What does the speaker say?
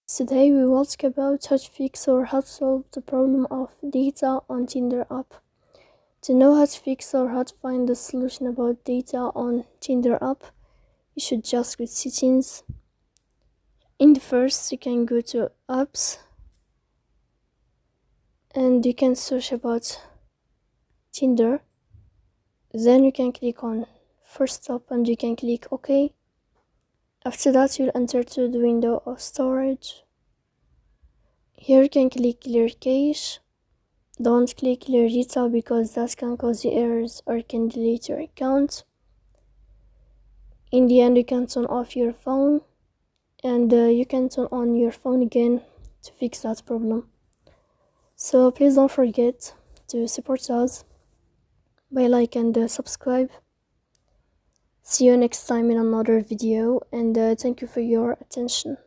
Today we will talk about how to fix or how to solve the problem of data on Tinder app. To know how to fix or how to find the solution about data on Tinder app, you should just go to settings. In the first, you can go to apps and you can search about Tinder. Then you can click on first stop and you can click OK. After that, you'll enter to the window of storage. Here you can click clear cache. Don't click clear data because that can cause you errors or can delete your account. In the end, you can turn off your phone and you can turn on your phone again to fix that problem. So please don't forget to support us by like and subscribe. See you next time in another video, and thank you for your attention.